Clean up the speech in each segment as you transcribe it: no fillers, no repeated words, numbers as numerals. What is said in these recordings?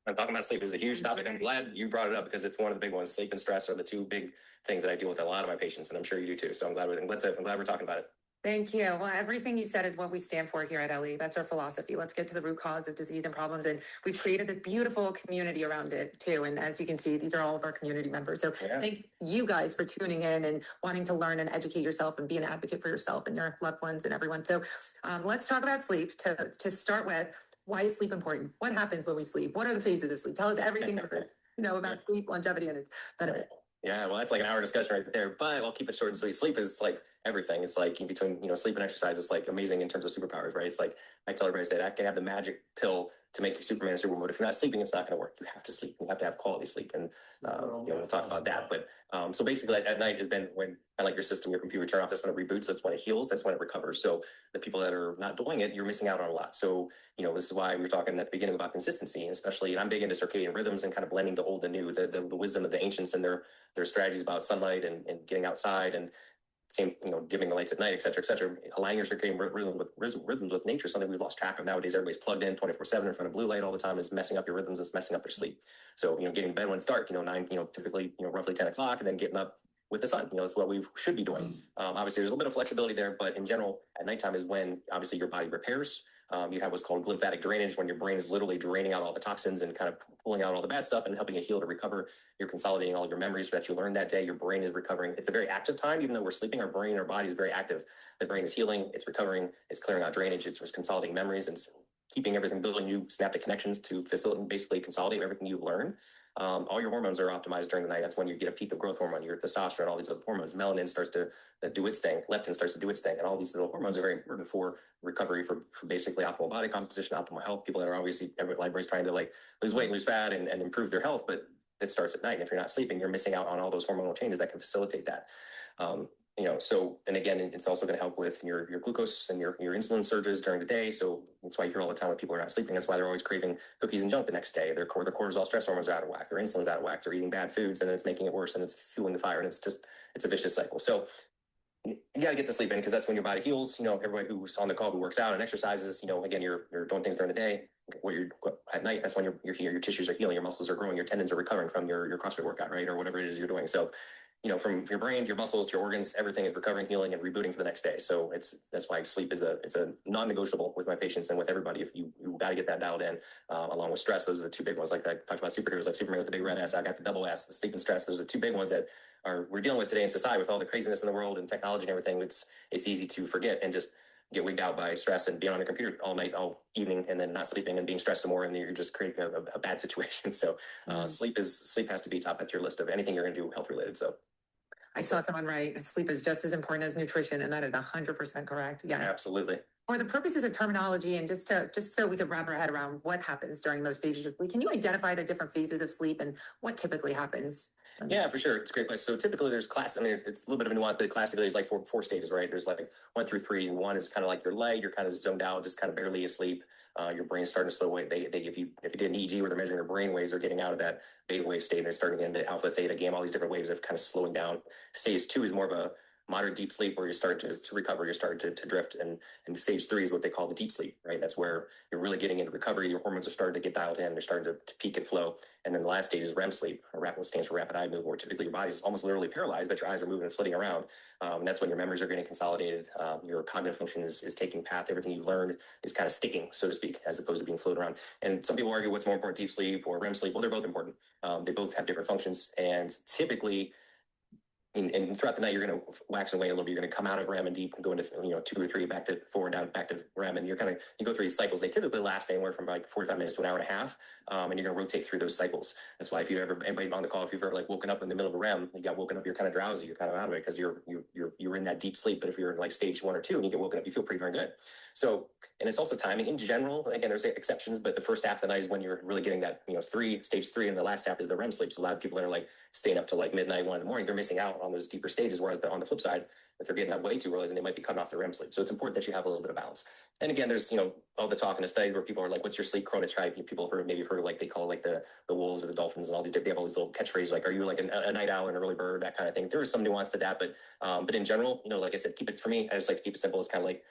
I'm talking about sleep is a huge topic. I'm glad you brought it up because it's one of the big ones. Sleep and stress are the two big things that I deal with a lot of my patients, and I'm sure you do too. So I'm glad we're talking about it. Thank you. Well, everything you said is what we stand for here at LE. That's our philosophy. Let's get to the root cause of disease and problems. And we've created a beautiful community around it too. And as you can see, these are all of our community members. So thank you guys for tuning in and wanting to learn and educate yourself and be an advocate for yourself and your loved ones and everyone. So let's talk about sleep to start with. Why is sleep important? What happens when we sleep? What are the phases of sleep? Tell us everything about sleep, longevity, and its benefit. Yeah, well, that's like an hour discussion right there, but I'll keep it short and sweet. Sleep is like everything. It's like in between, sleep and exercise is like amazing in terms of superpowers, right? It's like I tell everybody, I can have the magic pill to make you Superman and Superwoman. If you're not sleeping, it's not going to work. You have to sleep. You have to have quality sleep, and we'll talk about that. But so basically, at night has been when like your system, your computer turn off. That's when it reboots. That's when it heals. That's when it recovers. So the people that are not doing it, you're missing out on a lot. So this is why we were talking at the beginning about consistency, and especially. And I'm big into circadian rhythms and kind of blending the old and new, the wisdom of the ancients and their strategies about sunlight and getting outside and same, dimming the lights at night, et cetera, aligning your circadian rhythms with nature, something we've lost track of nowadays. Everybody's plugged in 24/7 in front of blue light all the time. It's messing up your rhythms. It's messing up your sleep. So, getting to bed when it's dark, 9, typically, roughly 10 o'clock, and then getting up with the sun, that's what we should be doing. Obviously there's a little bit of flexibility there, but in general, at nighttime is when obviously your body repairs. You have what's called lymphatic drainage, when your brain is literally draining out all the toxins and kind of pulling out all the bad stuff and helping you heal to recover. You're consolidating all of your memories that you learned that day. Your brain is recovering. It's a very active time. Even though we're sleeping, our body is very active. The brain is healing. It's recovering. It's clearing out drainage. It's consolidating memories and keeping everything, building new synaptic connections to facilitate, basically consolidate everything you've learned. All your hormones are optimized during the night. That's when you get a peak of growth hormone, your testosterone, all these other hormones. Melanin starts to do its thing. Leptin starts to do its thing. And all these little hormones are very important for recovery, for basically optimal body composition, optimal health. People that are obviously, everybody's trying to lose weight and lose fat and improve their health, but it starts at night. And if you're not sleeping, you're missing out on all those hormonal changes that can facilitate that. So, and again, it's also going to help with your glucose and your insulin surges during the day. So that's why you hear all the time when people are not sleeping. That's why they're always craving cookies and junk the next day. Their cortisol stress hormones are out of whack. Their insulin's out of whack. They're eating bad foods, and then it's making it worse, and it's fueling the fire. And it's a vicious cycle. So you got to get the sleep in, because that's when your body heals. Everybody who's on the call who works out and exercises, again, you're doing things during the day. At night, that's when you're here. Your tissues are healing. Your muscles are growing. Your tendons are recovering from your CrossFit workout, right? Or whatever it is you're doing. So from your brain to your muscles to your organs, everything is recovering, healing, and rebooting for the next day. So that's why sleep is a non-negotiable with my patients and with everybody. If you got to get that dialed in, along with stress. Those are the two big ones. Like I talked about superheroes, like Superman with the big red ass. I got the double ass, the sleep and stress. Those are the two big ones that we're dealing with today in society with all the craziness in the world and technology and everything. It's easy to forget and just get wigged out by stress and being on a computer all night, all evening, and then not sleeping and being stressed some more, and you're just creating a bad situation. So sleep has to be top at your list of anything you're going to do health related. So I saw someone write, sleep is just as important as nutrition, and that is 100% correct. Yeah, absolutely. For the purposes of terminology, and just so we could wrap our head around what happens during those phases of sleep, can you identify the different phases of sleep and what typically happens? Yeah, for sure. It's a great question. So typically there's it's a little bit of a nuance, but classically there's like four stages, right? There's like 1 through 3, and 1 is kind of like you're light, you're kind of zoned out, just kind of barely asleep. Your brain's starting to slow away. If you did an EEG where they're measuring your brain waves, they're getting out of that beta wave state, and they're starting to get into alpha, theta, gamma, all these different waves of kind of slowing down. Stage 2 is more of a moderate deep sleep where you're starting to recover, you're starting to drift, and stage 3 is what they call the deep sleep, right? That's where you're really getting into recovery. Your hormones are starting to get dialed in, they're starting to peak and flow. And then the last stage is REM sleep, or rapid stands for rapid eye movement, where typically your body's almost literally paralyzed, but your eyes are moving and flitting around. And that's when your memories are getting consolidated. Your cognitive function is taking path. Everything you learned is kind of sticking, so to speak, as opposed to being floated around. And some people argue what's more important, deep sleep or REM sleep. Well, they're both important. They both have different functions, and typically and throughout the night, you're going to wax away a little bit. You're going to come out of REM and deep and go into 2 or 3, back to 4 and down, back to REM, and you go through these cycles. They typically last anywhere from like 45 minutes to an hour and a half, and you're going to rotate through those cycles. That's why if anybody on the call, if you've ever woken up in the middle of a REM, you got woken up, you're kind of drowsy, you're kind of out of it because you're in that deep sleep. But if you're in like stage 1 or 2 and you get woken up, you feel pretty darn good. So, and it's also timing in general. Again, there's exceptions, but the first half of the night is when you're really getting that stage 3, and the last half is the REM sleep. So a lot of people that are staying up till midnight, 1 in the morning, they're missing out on those deeper stages. Whereas on the flip side, if they're getting that way too early, then they might be cutting off the REM sleep. So it's important that you have a little bit of balance. And again, there's all the talk in the studies where people are like, "What's your sleep chronotype?" People have maybe heard they call it the wolves or the dolphins and all these. They have all these little catchphrases like, "Are you like a night owl and an early bird?" That kind of thing. There is some nuance to that, but in general, like I said, keep it for me. I just like to keep it simple. It's kind of like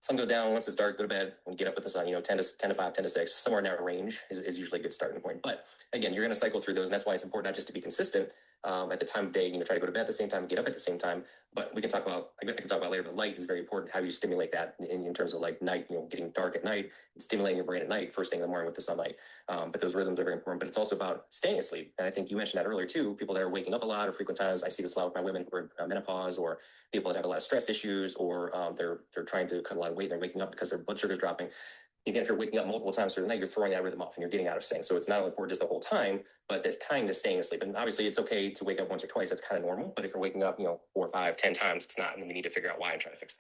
sun goes down, once it's dark, go to bed, and get up with the sun, 10 to 5, 10 to 6, somewhere in that range is usually a good starting point. But again, you're going to cycle through those, and that's why it's important not just to be consistent at the time of day, try to go to bed at the same time, get up at the same time. But we can talk about, I can talk about later, but light is very important. How you stimulate that in terms of like night, getting dark at night, and stimulating your brain at night, first thing in the morning with the sunlight. But those rhythms are very important. But it's also about staying asleep. And I think you mentioned that earlier too. People that are waking up a lot or frequent times, I see this a lot with my women who are menopause, or people that have a lot of stress issues, or they're trying to cut a lot of weight and they're waking up because their blood sugar is dropping. Again, if you're waking up multiple times through the night, you're throwing that rhythm off and you're getting out of sync. So it's not only important just the whole time, but there's time to staying asleep. And obviously it's okay to wake up once or twice. That's kind of normal. But if you're waking up, 4, 5, 10 times, it's not. And we need to figure out why and try to fix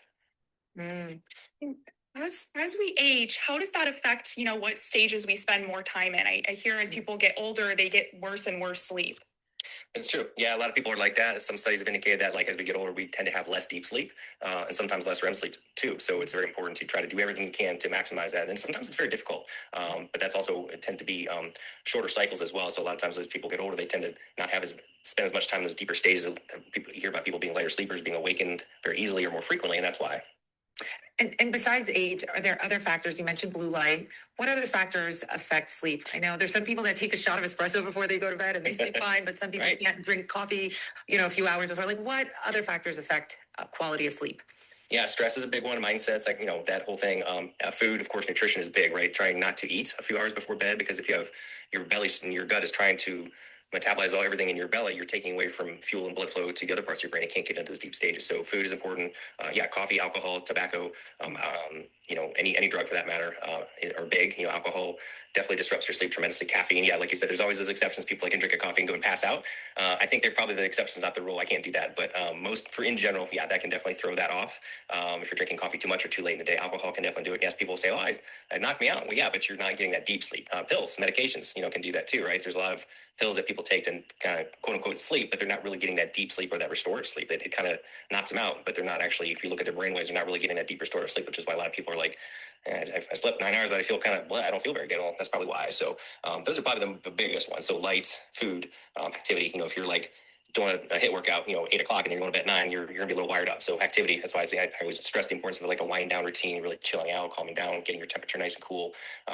that. Mm. As we age, how does that affect, what stages we spend more time in? I hear as people get older, they get worse and worse sleep. It's true. Yeah, a lot of people are like that. Some studies have indicated that, like, as we get older, we tend to have less deep sleep and sometimes less REM sleep too. So it's very important to try to do everything you can to maximize that. And sometimes it's very difficult, but that's also, it tend to be shorter cycles as well. So a lot of times as people get older, they tend to not spend as much time in those deeper stages. You hear about people being lighter sleepers, being awakened very easily or more frequently, and that's why. And besides age, are there other factors? You mentioned blue light. What other factors affect sleep? I know there's some people that take a shot of espresso before they go to bed and they sleep fine, but some people Right. can't drink coffee, a few hours before. Like, what other factors affect quality of sleep? Yeah, stress is a big one. Mindsets, like, that whole thing. Food, of course, nutrition is big, right? Trying not to eat a few hours before bed, because if you have your belly and your gut is trying to metabolize everything in your belly, you're taking away from fuel and blood flow to the other parts of your brain. It can't get into those deep stages. So food is important. Coffee, alcohol, tobacco, any drug for that matter, are big. Alcohol definitely disrupts your sleep tremendously. Caffeine, yeah, like you said, there's always those exceptions. People can drink a coffee and go and pass out. I think they're probably the exceptions, not the rule. I can't do that, but in general, yeah, that can definitely throw that off. If you're drinking coffee too much or too late in the day, alcohol can definitely do it. Yes, people say, "Oh, it knocked me out." Well, yeah, but you're not getting that deep sleep. Pills, medications, can do that too, right? There's a lot of pills that people take to kind of quote unquote sleep, but they're not really getting that deep sleep or that restorative sleep. That it kind of knocks them out, but they're not actually, if you look at their brain waves, they're not really getting that deep restorative sleep, which is why a lot of people are like, I slept 9 hours, but I feel kind of, I don't feel very good. Well, that's probably why. So those are probably the biggest ones. So lights, food, activity, if you're like doing a HIIT workout, 8 o'clock and you're going to bed at 9, you're going to be a little wired up. So activity, that's why I always stress the importance of like a wind down routine, really chilling out, calming down, getting your temperature nice and cool,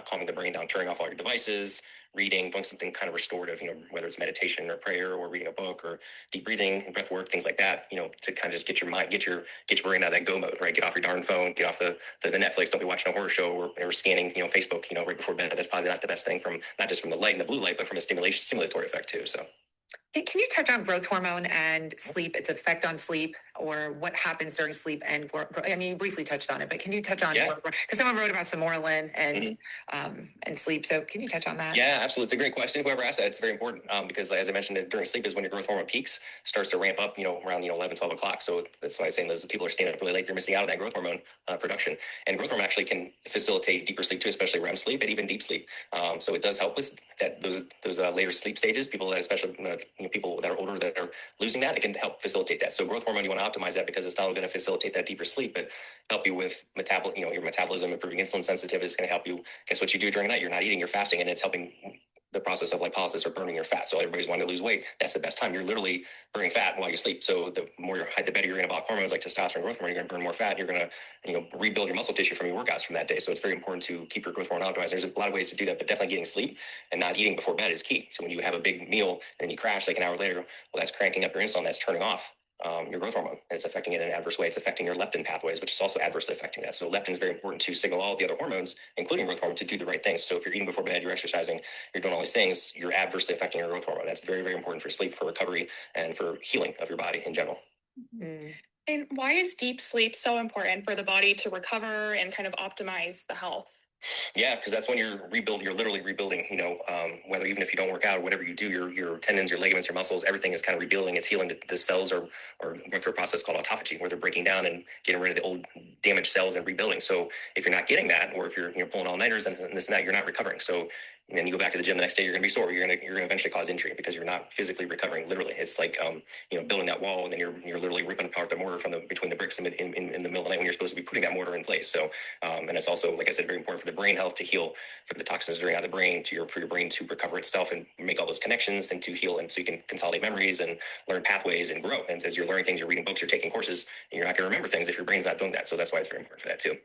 calming the brain down, turning off all your devices, reading, doing something kind of restorative, whether it's meditation or prayer or reading a book or deep breathing, breath work, things like that, to kind of just get your mind, get your brain out of that go mode, right? Get off your darn phone, get off the Netflix. Don't be watching a horror show or scanning, Facebook, right before bed. That's probably not the best thing, from not just from the light and the blue light, but from a stimulatory effect too. So. Can you touch on growth hormone and sleep, its effect on sleep, or what happens during sleep and you briefly touched on it, but can you touch on, because someone wrote about Samoralin and sleep. So can you touch on that? Yeah, absolutely. It's a great question. Whoever asked that, it's very important because as I mentioned, during sleep is when your growth hormone peaks, starts to ramp up, around, 11, 12 o'clock. So that's why I'm saying those people are staying up really late. They're missing out on that growth hormone production. And growth hormone actually can facilitate deeper sleep too, especially REM sleep and even deep sleep. So it does help with that, those later sleep stages. People that, especially people that are older that are losing that, it can help facilitate that. So growth hormone, you want to optimize that because it's not only going to facilitate that deeper sleep, but help you with your metabolism, improving insulin sensitivity. Is going to help you. Guess what you do during the night? You're not eating, you're fasting, and it's helping the process of lipolysis or burning your fat. So everybody's wanting to lose weight. That's the best time. You're literally burning fat while you sleep. So the better your anabolic hormones like testosterone, growth hormone, you're going to burn more fat. You're going to rebuild your muscle tissue from your workouts from that day. So it's very important to keep your growth hormone optimized. There's a lot of ways to do that, but definitely getting sleep and not eating before bed is key. So when you have a big meal and then you crash like an hour later, well, that's cranking up your insulin. That's turning off your growth hormone. And it's affecting it in an adverse way. It's affecting your leptin pathways, which is also adversely affecting that. So leptin is very important to signal all the other hormones, including growth hormone, to do the right things. So if you're eating before bed, you're exercising, you're doing all these things, you're adversely affecting your growth hormone. That's very, very important for sleep, for recovery, and for healing of your body in general. Mm. And why is deep sleep so important for the body to recover and kind of optimize the health? Yeah, because that's when you're literally rebuilding, whether even if you don't work out or whatever you do, your tendons, your ligaments, your muscles, everything is kind of rebuilding. It's healing. The cells are going through a process called autophagy, where they're breaking down and getting rid of the old damaged cells and rebuilding. So if you're not getting that, or if you're pulling all-nighters and this and that, you're not recovering. So and then you go back to the gym the next day, you're going to be sore. You're going to eventually cause injury because you're not physically recovering. Literally, it's like building that wall, and then you're literally ripping apart the mortar from between the bricks in the middle of the night when you're supposed to be putting that mortar in place. So and it's also, like I said, very important for the brain health to heal, for the toxins to drain out of the brain, for your brain to recover itself and make all those connections and to heal, and so you can consolidate memories and learn pathways and grow. And as you're learning things, you're reading books, you're taking courses, and you're not going to remember things if your brain's not doing that. So that's why it's very important for that too.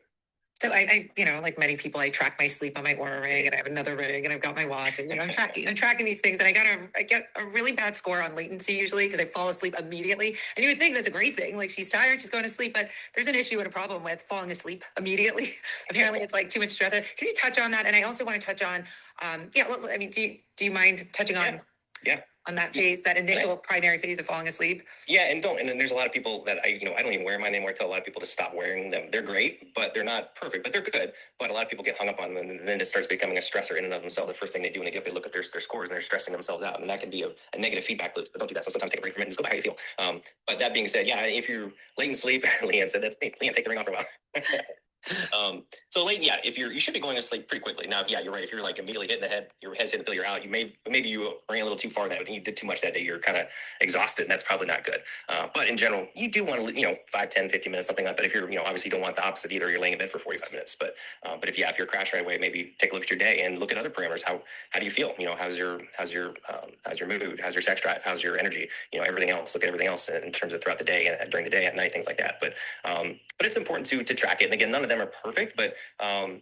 So like many people, I track my sleep on my Oura ring, and I have another ring, and I've got my watch, and I'm tracking these things, and I get a really bad score on latency usually because I fall asleep immediately. And you would think that's a great thing, like she's tired, she's going to sleep, but there's an issue and a problem with falling asleep immediately. Apparently, it's like too much stress. Can you touch on that? And I also want to touch on, I mean, do you mind touching on? Yeah. On that phase, that initial primary phase of falling asleep. Yeah, and then there's a lot of people that I don't even wear mine anymore. I tell a lot of people to stop wearing them. They're great, but they're not perfect, but they're good. But a lot of people get hung up on them, and then it starts becoming a stressor in and of themselves. The first thing they do when they get up, they look at their scores, and they're stressing themselves out, and that can be a negative feedback loop. But don't do that. So sometimes take a break from it and just go by how you feel. But that being said, yeah, if you're late in sleep, Leanne said that's me. Leanne, take the ring off for a while. So late, yeah, you should be going to sleep pretty quickly. Now, yeah, you're right. If you're like immediately hitting the head, your head's hitting the pillow, you're out. Maybe you ran a little too far that day. You did too much that day. You're kind of exhausted, and that's probably not good. But in general, you do want to, 5, 10, 15 minutes, something like that. If you're, obviously you don't want the opposite either. You're laying in bed for 45 minutes. But if you're crashing right away, maybe take a look at your day and look at other parameters. How do you feel? How's your mood? How's your sex drive? How's your energy? Everything else. Look at everything else in terms of throughout the day and during the day, at night, things like that. But it's important to track it. And again, none of them are perfect, but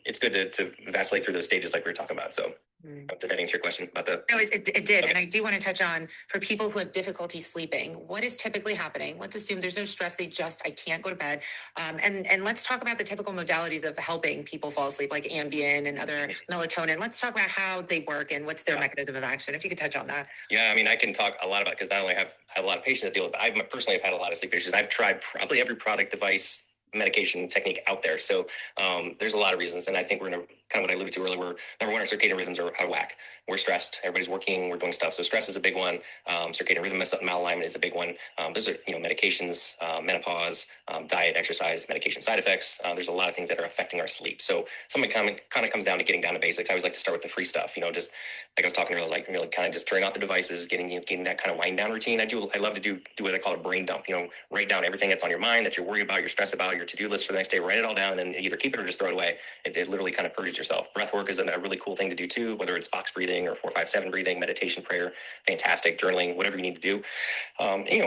it's good to vacillate through those stages like we were talking about. So did that answer your question about the? No, it did. Okay. And I do want to touch on, for people who have difficulty sleeping, what is typically happening? Let's assume there's no stress. I can't go to bed. And let's talk about the typical modalities of helping people fall asleep, like Ambien and other melatonin. Let's talk about how they work and what's their mechanism of action. If you could touch on that. Yeah, I mean, I can talk a lot about it because not only have a lot of patients that deal with it, but I personally have had a lot of sleep issues. I've tried probably every product, device, medication technique out there. So there's a lot of reasons. And I think we're in a kind of what I alluded to earlier, where number one, our circadian rhythms are out of whack. We're stressed. Everybody's working. We're doing stuff. So stress is a big one. Circadian rhythm malalignment is a big one. Those are, medications, menopause, diet, exercise, medication side effects. There's a lot of things that are affecting our sleep. So something kind of comes down to getting down to basics. I always like to start with the free stuff, just like I was talking earlier, like really kind of just turning off the devices, getting that kind of wind down routine. I love to do what I call a brain dump, write down everything that's on your mind that you're worried about, you're stressed about, your to-do list for the next day, write it all down, and then either keep it or just throw it away. It literally kind of purges yourself. Breath work is a really cool thing to do too, whether it's box breathing or 4-5-7 breathing, meditation, prayer, fantastic, journaling, whatever you need to do.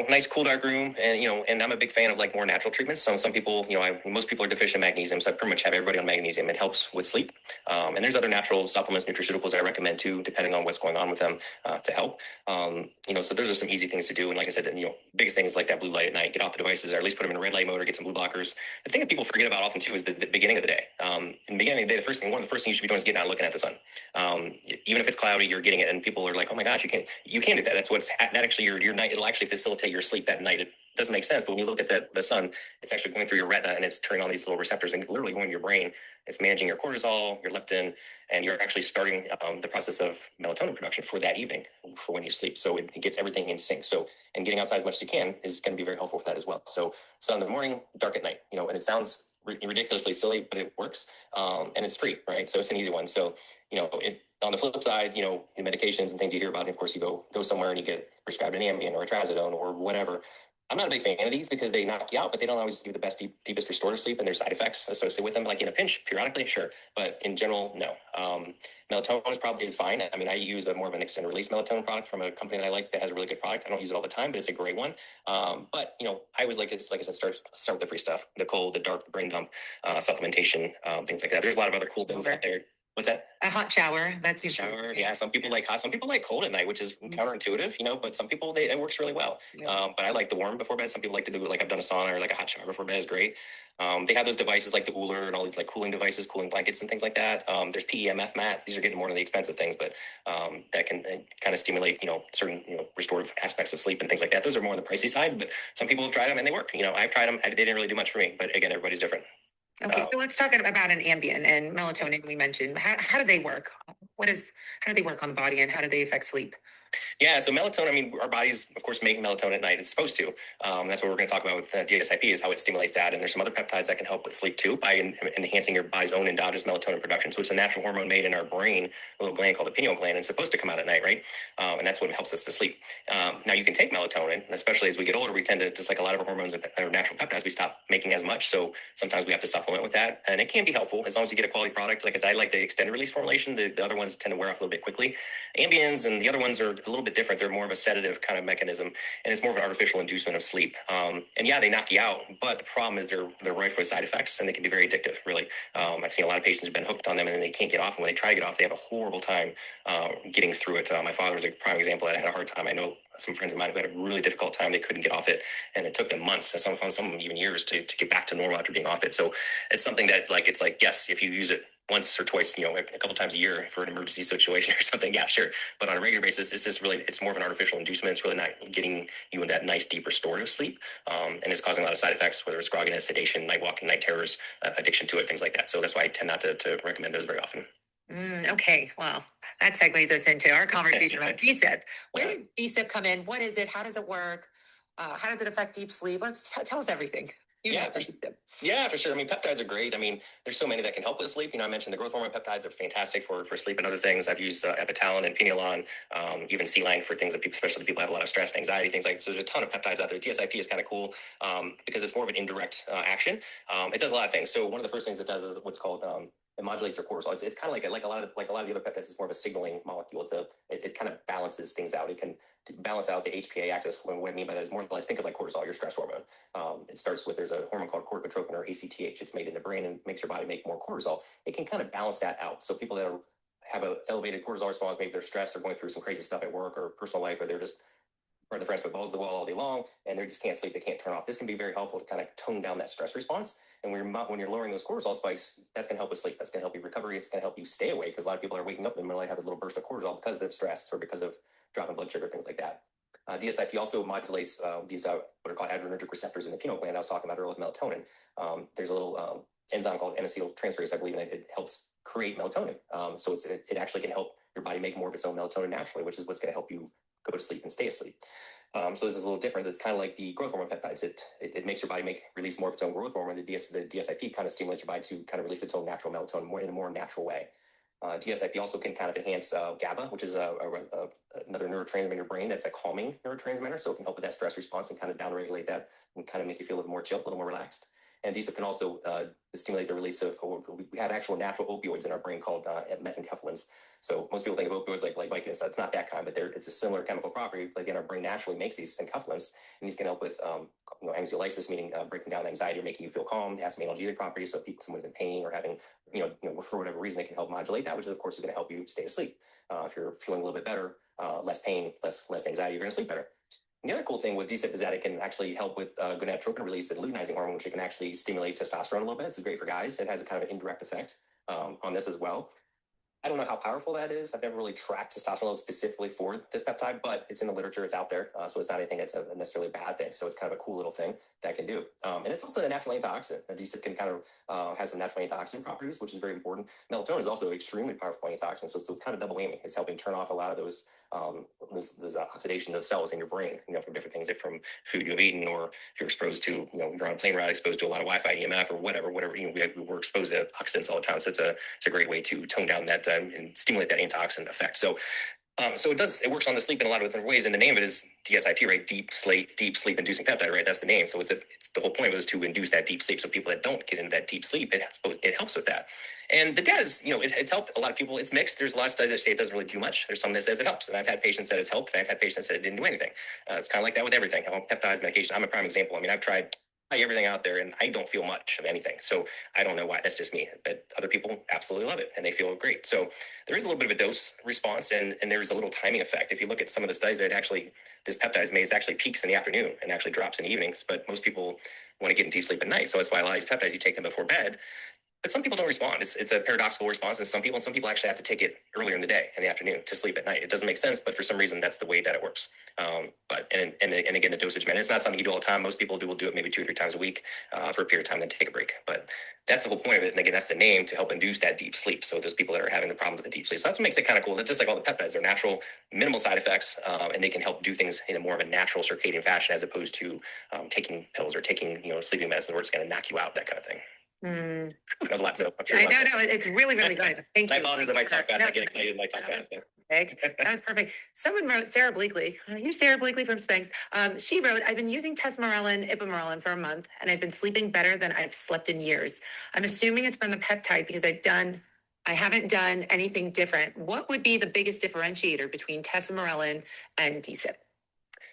Nice cool dark room, and I'm a big fan of like more natural treatments. Some people, most people are deficient in magnesium, so I pretty much have everybody on magnesium. It helps with sleep. And there's other natural supplements, nutraceuticals I recommend too, depending on what's going on with them to help. So those are some easy things to do. And like I said, biggest things like that blue light at night, get off the devices, or at least put them in a red light mode, or get some blue blockers. The thing that people forget about often too is the beginning of the day. In the beginning of the day, one of the first things you should be doing is getting out and looking at the sun. Even if it's cloudy, you're getting it, and people are like, "Oh my gosh, you can't do that." That's that actually your night. It'll actually facilitate your sleep that night. It doesn't make sense, but when you look at the sun, it's actually going through your retina and it's turning on these little receptors and literally going to your brain. It's managing your cortisol, your leptin, and you're actually starting the process of melatonin production for that evening for when you sleep. So it gets everything in sync. So, and getting outside as much as you can is going to be very helpful for that as well. So sun in the morning, dark at night, and it sounds ridiculously silly, but it works. And it's free, right? So it's an easy one. So, on the flip side, the medications and things you hear about, and of course you go somewhere and you get prescribed an Ambien or a trazodone or whatever. I'm not a big fan of these because they knock you out, but they don't always give the best, deepest restorative sleep, and there's side effects associated with them. Like in a pinch, periodically, sure. But in general, no. Melatonin is fine. I mean, I use more of an extended release melatonin product from a company that I like that has a really good product. I don't use it all the time, but it's a great one. But I always like I said, start with the free stuff, the cold, the dark, the brain dump, supplementation, things like that. There's a lot of other cool things out there. What's that? A hot shower. That's shower. Yeah. Some people like hot. Some people like cold at night, which is counterintuitive, but some people, it works really well. Yeah. But I like the warm before bed. Some people like to do it like I've done a sauna or like a hot shower before bed is great. They have those devices like the Ooler and all these like cooling devices, cooling blankets and things like that. There's PEMF mats. These are getting more to the expensive things, but that can kind of stimulate, certain, restorative aspects of sleep and things like that. Those are more on the pricey sides, but some people have tried them and they work. I've tried them. They didn't really do much for me, but again, everybody's different. Okay, so let's talk about an Ambien and melatonin we mentioned. How do they work? How do they work on the body, and how do they affect sleep? Yeah, so melatonin, our bodies, of course, make melatonin at night. It's supposed to. That's what we're going to talk about with DSIP is how it stimulates that. And there's some other peptides that can help with sleep too by enhancing your body's own endogenous melatonin production. So it's a natural hormone made in our brain, a little gland called the pineal gland, and it's supposed to come out at night, right? And that's what helps us to sleep. Now you can take melatonin, especially as we get older, we tend to, just like a lot of our hormones or natural peptides, we stop making as much. So sometimes we have to supplement with that. And it can be helpful as long as you get a quality product. Like I said, I like the extended release formulation. The other ones tend to wear off a little bit quickly. Ambiens and the other ones are a little bit different. They're more of a sedative kind of mechanism, and it's more of an artificial inducement of sleep. And yeah, they knock you out, but the problem is they're rife with side effects, and they can be very addictive, really. I've seen a lot of patients who've been hooked on them, and then they can't get off. And when they try to get off, they have a horrible time getting through it. My father was a prime example. I had a hard time. I know some friends of mine who had a really difficult time. They couldn't get off it, and it took them months, some even years to get back to normal after being off it. So it's something that it's like, yes, if you use it once or twice, a couple times a year for an emergency situation or something, yeah, sure. But on a regular basis, it's more of an artificial inducement. It's really not getting you in that nice, deep restorative sleep. And it's causing a lot of side effects, whether it's grogginess, sedation, night walking, night terrors, addiction to it, things like that. So that's why I tend not to recommend those very often. Okay, well, that segues us into our conversation about DSIP. Where does DSIP come in? What is it? How does it work? How does it affect deep sleep? Let's tell us everything. Yeah, for sure. I mean, peptides are great. I mean, there's so many that can help with sleep. I mentioned the growth hormone peptides are fantastic for sleep and other things. I've used epitalin and pineolon, even C-lang for things that people, especially people have a lot of stress and anxiety, things like that. So there's a ton of peptides out there. DSIP is kind of cool because it's more of an indirect action. It does a lot of things. So one of the first things it does is what's called it modulates your cortisol. It's kind of like a lot of the other peptides. It's more of a signaling molecule. It kind of balances things out. It can balance out the HPA axis. What I mean by that is more or less think of like cortisol, your stress hormone. It starts with there's a hormone called corticotropin or ACTH. It's made in the brain and makes your body make more cortisol. It can kind of balance that out. So people that have an elevated cortisol response, maybe they're stressed or going through some crazy stuff at work or personal life, or they're just burn the friends with balls to the wall all day long, and they just can't sleep. They can't turn off. This can be very helpful to kind of tone down that stress response. And when you're lowering those cortisol spikes, that's going to help with sleep. That's going to help you recovery. It's going to help you stay awake because a lot of people are waking up and they have a little burst of cortisol because they're stressed or because of dropping blood sugar, things like that. DSIP also modulates these what are called adrenergic receptors in the pineal gland I was talking about earlier with melatonin. There's a little enzyme called N-acetyltransferase, I believe, and it helps create melatonin. So it actually can help your body make more of its own melatonin naturally, which is what's going to help you go to sleep and stay asleep. So this is a little different. It's kind of like the growth hormone peptides. It makes your body release more of its own growth hormone. The DSIP kind of stimulates your body to kind of release its own natural melatonin in a more natural way. DSIP also can kind of enhance GABA, which is another neurotransmitter in your brain that's a calming neurotransmitter. So it can help with that stress response and kind of downregulate that and kind of make you feel a little more chill, a little more relaxed. And DSIP can also stimulate the release of, we have actual natural opioids in our brain called methamphetamines. So most people think of opioids like Vicodin. It's not that kind, but it's a similar chemical property. Again, our brain naturally makes these enkephalins, and these can help with anxiolysis, meaning breaking down anxiety or making you feel calm. It has some analgesic properties, so if someone's in pain or having, for whatever reason, they can help modulate that, which of course is going to help you stay asleep. If you're feeling a little bit better, less pain, less anxiety, you're going to sleep better. And the other cool thing with DSIP is that it can actually help with gonadotropin release, the luteinizing hormone, which it can actually stimulate testosterone a little bit. This is great for guys. It has a kind of an indirect effect on this as well. I don't know how powerful that is. I've never really tracked testosterone levels specifically for this peptide, but it's in the literature. It's out there. So it's not anything that's necessarily a bad thing. So it's kind of a cool little thing that can do. And it's also a natural antioxidant. DSIP can kind of has some natural antioxidant properties, which is very important. Melatonin is also an extremely powerful antioxidant. So it's kind of double whammy. It's helping turn off a lot of those oxidation of cells in your brain, from different things, like from food you've eaten, or if you're exposed to, you're on a plane ride exposed to a lot of Wi-Fi, EMF, or whatever, we're exposed to oxidants all the time. So it's a great way to tone down that and stimulate that antioxidant effect. So it works on the sleep in a lot of different ways. And the name of it is DSIP, right? Deep sleep inducing peptide, right? That's the name. So it's the whole point was to induce that deep sleep. So people that don't get into that deep sleep, it helps with that. And the data is, it's helped a lot of people. It's mixed. There's a lot of studies that say it doesn't really do much. There's some that says it helps. And I've had patients that it's helped, and I've had patients that it didn't do anything. It's kind of like that with everything. Peptides, medication. I'm a prime example. I mean, I've tried everything out there and I don't feel much of anything. So I don't know why. That's just me. But other people absolutely love it and they feel great. So there is a little bit of a dose response and there's a little timing effect. If you look at some of the studies that this peptide is made, it actually peaks in the afternoon and actually drops in the evenings. But most people want to get in deep sleep at night. So that's why a lot of these peptides, you take them before bed. But some people don't respond. It's a paradoxical response. And some people actually have to take it earlier in the day, in the afternoon, to sleep at night. It doesn't make sense, but for some reason, that's the way that it works. But again, the dosage, man, it's not something you do all the time. Most people will do it maybe 2 or 3 times a week for a period of time, then take a break. But that's the whole point of it. And again, that's the name, to help induce that deep sleep. So those people that are having the problems with the deep sleep. So that's what makes it kind of cool. That just like all the peptides, they're natural, minimal side effects, and they can help do things in a more of a natural circadian fashion, as opposed to taking pills or taking sleeping medicine where it's going to knock you out, that kind of thing. That was a lot. So I know, it's really, really good. Thank you. I apologize if I talk fast. I get excited and I talk fast. That was perfect. Someone wrote, Sarah Bleakley. You Sarah Bleakley from Spanx. She wrote, I've been using tesmorelin, ipamorelin for a month, and I've been sleeping better than I've slept in years. I'm assuming it's from the peptide because I've done I haven't done anything different. What would be the biggest differentiator between tesamorelin and DSIP?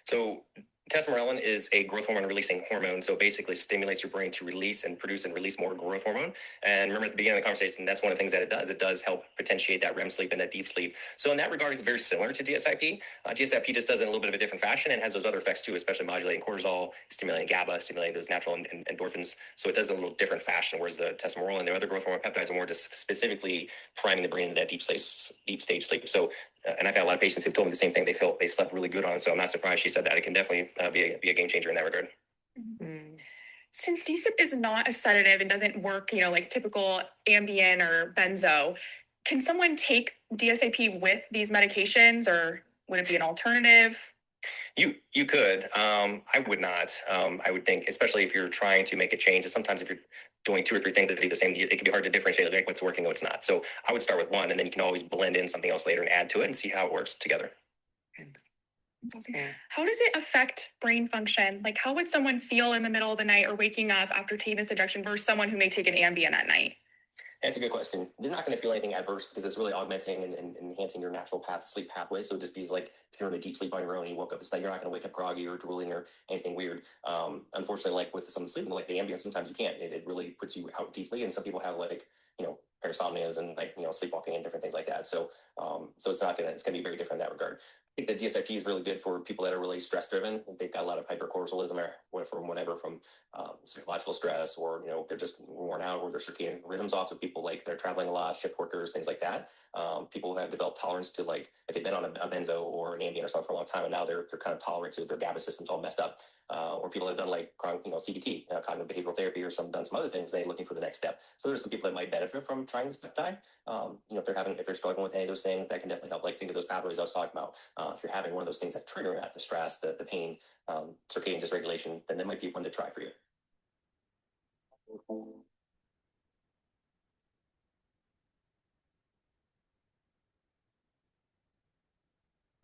So testosterone is a growth hormone releasing hormone. So basically stimulates your brain to release and produce and release more growth hormone. And remember at the beginning of the conversation, that's one of the things that it does. It does help potentiate that REM sleep and that deep sleep. So in that regard, it's very similar to DSIP. DSIP just does it in a little bit of a different fashion and has those other effects too, especially modulating cortisol, stimulating GABA, stimulating those natural endorphins. So it does it in a little different fashion, whereas the testosterone and the other growth hormone peptides are more just specifically priming the brain in that deep stage sleep. So and I've had a lot of patients who've told me the same thing. They felt they slept really good on it. So I'm not surprised she said that. It can definitely be a game changer in that regard. Mm-hmm. Since DSIP is not a sedative and doesn't work, like typical Ambien or benzo, can someone take DSIP with these medications, or would it be an alternative? You could. I would not. I would think, especially if you're trying to make a change. Sometimes if you're doing two or three things that do the same, it can be hard to differentiate like what's working and what's not. So I would start with one, and then you can always blend in something else later and add to it and see how it works together. Yeah. How does it affect brain function? Like, how would someone feel in the middle of the night or waking up after taking this injection versus someone who may take an Ambien at night? That's a good question. They're not going to feel anything adverse because it's really augmenting and enhancing your natural sleep pathway. So it just be like if you're in a deep sleep on your own and you woke up, it's like you're not going to wake up groggy or drooling or anything weird. Unfortunately, like with some sleeping, like the Ambien, sometimes you can't. It really puts you out deeply, and some people have like parasomnias and sleepwalking and different things like that. So it's gonna be very different in that regard. I think the DSIP is really good for people that are really stress driven. They've got a lot of hypercortisolism or from psychological stress, or they're just worn out, or their circadian rhythms off. So people like they're traveling a lot, shift workers, things like that. People who have developed tolerance to like if they've been on a benzo or an Ambien or something for a long time, and now they're kind of tolerant to their GABA system's all messed up. Or people that have done like CBT, cognitive behavioral therapy, or done some other things. They're looking for the next step. So there's some people that might benefit from trying this peptide. If they're struggling with any of those things, that can definitely help. Like think of those pathways I was talking about. If you're having one of those things that trigger that, the stress, the pain, circadian dysregulation, then that might be one to try for you.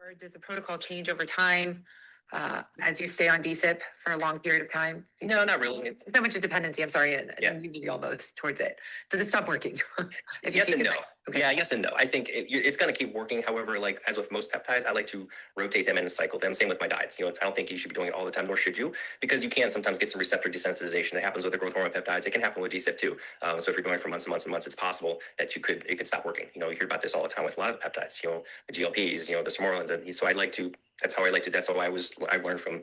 Or does the protocol change over time as you stay on DSIP for a long period of time? No, not really. So much a dependency. I'm sorry. Yeah. You all both towards it. Does it stop working? Yes and no. Okay. Yeah, yes and no. I think it's going to keep working. However, like as with most peptides, I like to rotate them and cycle them. Same with my diets. I don't think you should be doing it all the time, nor should you, because you can sometimes get some receptor desensitization that happens with the growth hormone peptides. It can happen with DSIP too. So if you're going for months and months and months, it's possible that it could stop working. You hear about this all the time with a lot of peptides. The GLPs, the Sermorelins, and so that's how I've learned from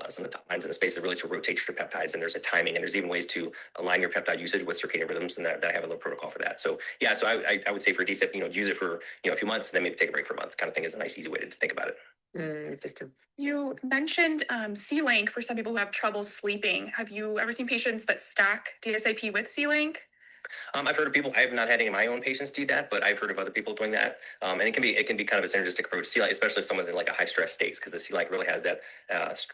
some of the top minds in the space is really to rotate your peptides, and there's a timing, and there's even ways to align your peptide usage with circadian rhythms, and that I have a little protocol for that. So yeah, so I would say for DSIP, use it for a few months, and then maybe take a break for a month. Kind of thing is a nice, easy way to think about it. You mentioned C-Link for some people who have trouble sleeping. Have you ever seen patients that stack DSIP with C-Link? I've heard of people. I have not had any of my own patients do that, but I've heard of other people doing that. And it can be kind of a synergistic approach. C-Link, especially if someone's in like a high stress state, because the C-Link really has that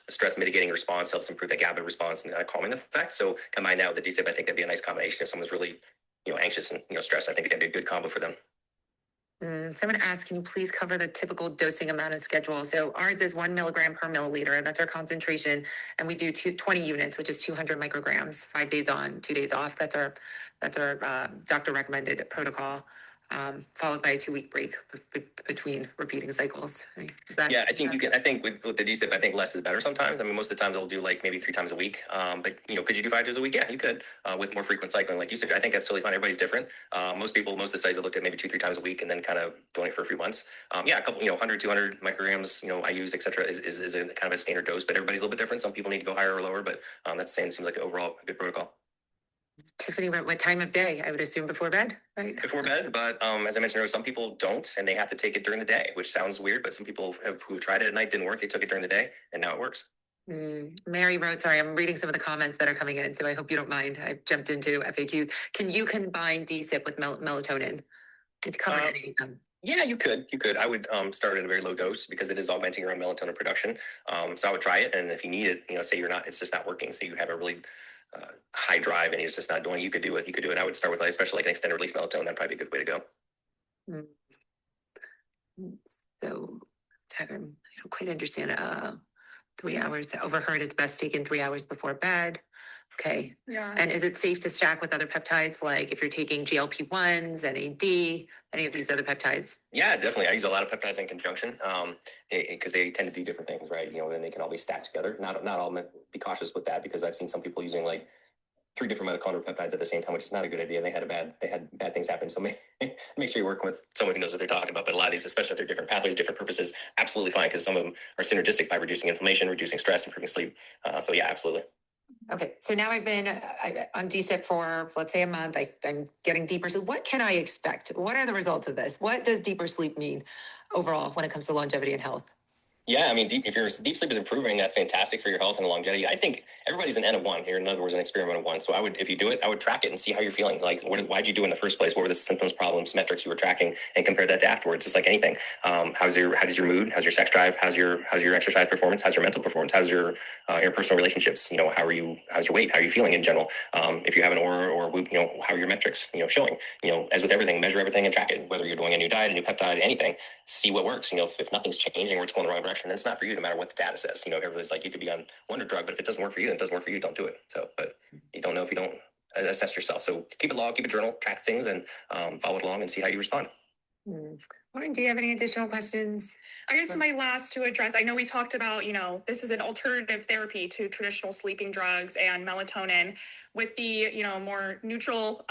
stress mitigating response, helps improve the GABA response and calming effect. So combine that with the DSIP, I think that'd be a nice combination. If someone's really anxious and stressed, I think that'd be a good combo for them. Someone asked, can you please cover the typical dosing amount and schedule? So ours is 1 milligram per milliliter. That's our concentration. And we do 20 units, which is 200 micrograms, 5 days on, 2 days off. That's our doctor recommended protocol, followed by a 2-week break between repeating cycles. Yeah, I think I think with the DSIP, I think less is better sometimes. I mean, most of the times I'll do like maybe 3 times a week. But could you do 5 days a week? Yeah, you could, with more frequent cycling, like you said. I think that's totally fine. Everybody's different. Most of the studies have looked at maybe 2-3 times a week and then kind of doing it for a few months. Yeah, a couple, 100, 200 micrograms, I use, etc. is a kind of a standard dose, but everybody's a little bit different. Some people need to go higher or lower, but that's seems like overall a good protocol. Tiffany, what time of day? I would assume before bed, right? Before bed, but as I mentioned earlier, some people don't, and they have to take it during the day, which sounds weird, but some people who tried it at night didn't work. They took it during the day, and now it works. Mary wrote, sorry, I'm reading some of the comments that are coming in, so I hope you don't mind. I jumped into FAQs. Can you combine DSIP with melatonin to cover any of them? Yeah, you could. I would start at a very low dose because it is augmenting your own melatonin production. So I would try it, and if you need it, say it's just not working, so you have a really high drive and it's just not doing it, you could do it. I would start with especially like an extended release melatonin. That'd probably be a good way to go. So I don't quite understand 3 hours. Overheard it's best taken 3 hours before bed. Okay. Yeah. And is it safe to stack with other peptides, like if you're taking GLP-1s, NAD, any of these other peptides? Yeah, definitely. I use a lot of peptides in conjunction because they tend to do different things, right? Then they can all be stacked together. Not all. Be cautious with that because I've seen some people using like 3 different mitochondrial peptides at the same time, which is not a good idea. They had bad things happen. So make sure you're working with someone who knows what they're talking about. But a lot of these, especially if they're different pathways, different purposes, absolutely fine because some of them are synergistic by reducing inflammation, reducing stress, improving sleep. So yeah, absolutely. Okay, so now I've been on DSIP for, let's say, a month. I'm getting deeper. So what can I expect? What are the results of this? What does deeper sleep mean overall when it comes to longevity and health? Yeah, I mean, if your deep sleep is improving, that's fantastic for your health and longevity. I think everybody's an N of one here. In other words, an experiment of one. So if you do it, I would track it and see how you're feeling. Like, why'd you do it in the first place? What were the symptoms, problems, metrics you were tracking, and compare that to afterwards. Just like anything. How does your mood? How's your sex drive? How's your exercise performance? How's your mental performance? How's your interpersonal relationships? How's your weight? How are you feeling in general? If you have an aura or Whoop, how are your metrics? Showing. As with everything, measure everything and track it. Whether you're doing a new diet, a new peptide, anything, see what works. If nothing's changing or it's going the wrong direction, then it's not for you. No matter what the data says. Everybody's like, you could be on one drug, but if it doesn't work for you, then it doesn't work for you. Don't do it. So, but you don't know if you don't assess yourself. So keep it log, keep a journal, track things, and follow it along and see how you respond. Lauren, do you have any additional questions? I guess my last to address, I know we talked about, this is an alternative therapy to traditional sleeping drugs and melatonin with the, more neutral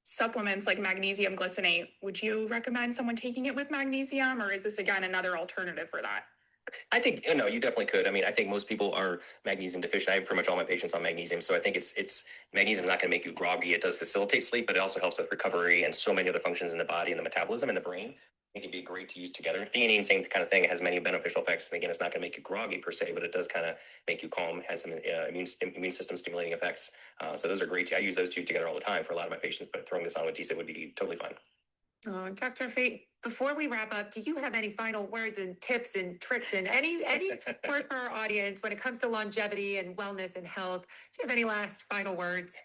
supplements like magnesium glycinate. Would you recommend someone taking it with magnesium, or is this again another alternative for that? I think you definitely could. I mean, I think most people are magnesium deficient. I have pretty much all my patients on magnesium, so I think it's magnesium is not going to make you groggy. It does facilitate sleep, but it also helps with recovery and so many other functions in the body and the metabolism and the brain. I think it'd be great to use together. Theanine, same kind of thing. It has many beneficial effects. And again, it's not going to make you groggy per se, but it does kind of make you calm. Has some immune system stimulating effects. So those are great. I use those two together all the time for a lot of my patients. But throwing this on with DSIP would be totally fine. Dr. Fate, before we wrap up, do you have any final words and tips and tricks and any word for our audience when it comes to longevity and wellness and health? Do you have any last final words?